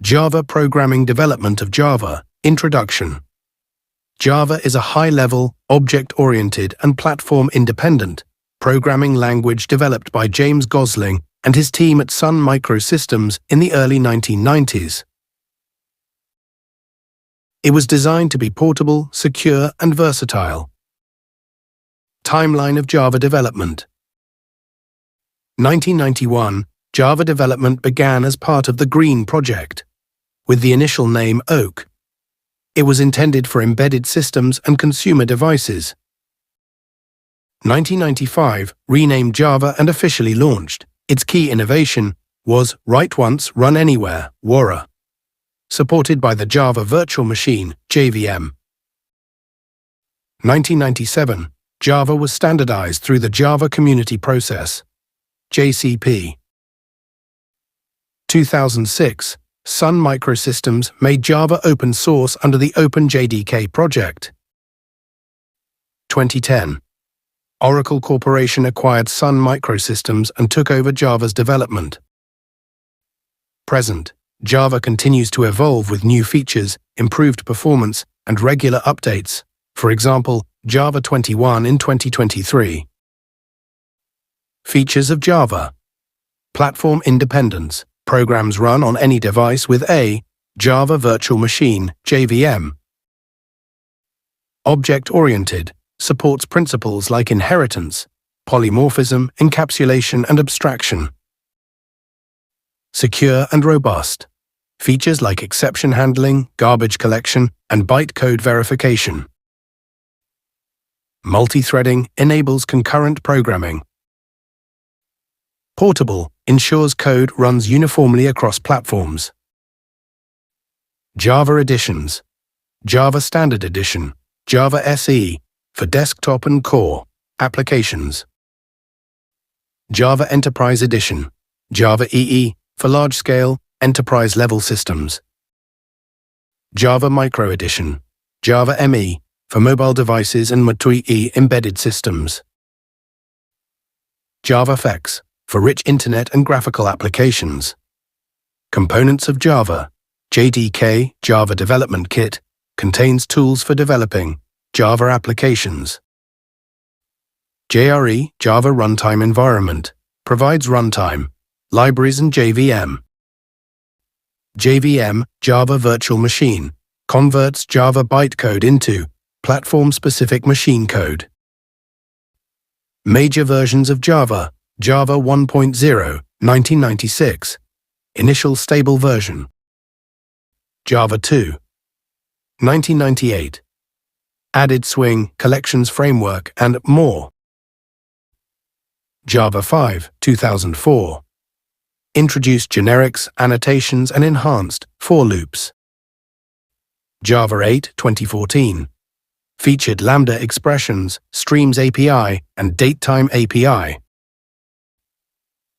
Java Programming Development of Java, Introduction. Java is a high-level, object-oriented and platform-independent programming language developed by James Gosling and his team at Sun Microsystems in the early 1990s. It was designed to be portable, secure, and versatile. Timeline of Java development. 1991, Java development began as part of the Green project, with the initial name Oak. It was intended for embedded systems and consumer devices. 1995, renamed Java and officially launched. Its key innovation was Write Once, Run Anywhere, WORA, supported by the Java Virtual Machine, JVM. 1997, Java was standardized through the Java Community Process, JCP. 2006, Sun Microsystems made Java open source under the OpenJDK project. 2010, Oracle Corporation acquired Sun Microsystems and took over Java's development. Present, Java continues to evolve with new features, improved performance, and regular updates. For example, Java 21 in 2023. Features of Java. Platform independence. Programs run on any device with a Java Virtual Machine, JVM. Object-oriented. Supports principles like inheritance, polymorphism, encapsulation, and abstraction. Secure and robust. Features like exception handling, garbage collection, and bytecode verification. Multi-threading enables concurrent programming. Portable ensures code runs uniformly across platforms. Java editions. Java Standard Edition, Java SE, for desktop and core applications. Java Enterprise Edition, Java EE, for large-scale, enterprise-level systems. Java Micro Edition, Java ME, for mobile devices and MTUI embedded systems. JavaFX, for rich internet and graphical applications. Components of Java. JDK, Java Development Kit, contains tools for developing Java applications. JRE, Java Runtime Environment, provides runtime, libraries and JVM. JVM, Java Virtual Machine, converts Java bytecode into platform-specific machine code. Major versions of Java. Java 1.0, 1996, initial stable version. Java 2, 1998, added swing, collections framework, and more. Java 5, 2004, introduced generics, annotations, and enhanced for loops. Java 8, 2014, featured Lambda expressions, Streams API, and Datetime API.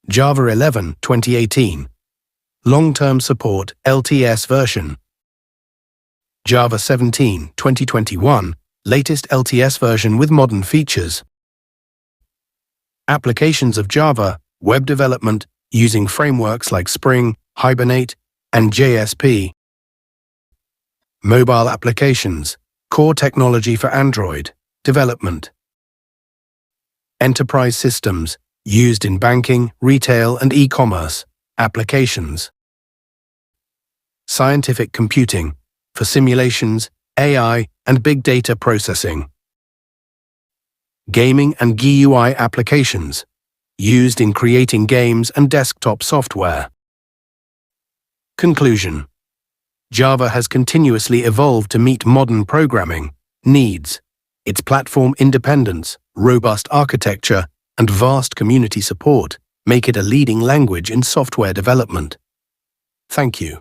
Java 11, 2018, long-term support, LTS version. Java 17, 2021, latest LTS version with modern features. Applications of Java, web development, using frameworks like Spring, Hibernate, and JSP. Mobile applications, core technology for Android, development. Enterprise systems, used in banking, retail, and e-commerce applications. Scientific computing, for simulations, AI, and big data processing. Gaming and GUI applications, used in creating games and desktop software. Conclusion. Java has continuously evolved to meet modern programming needs. Its platform independence, robust architecture, and vast community support make it a leading language in software development. Thank you.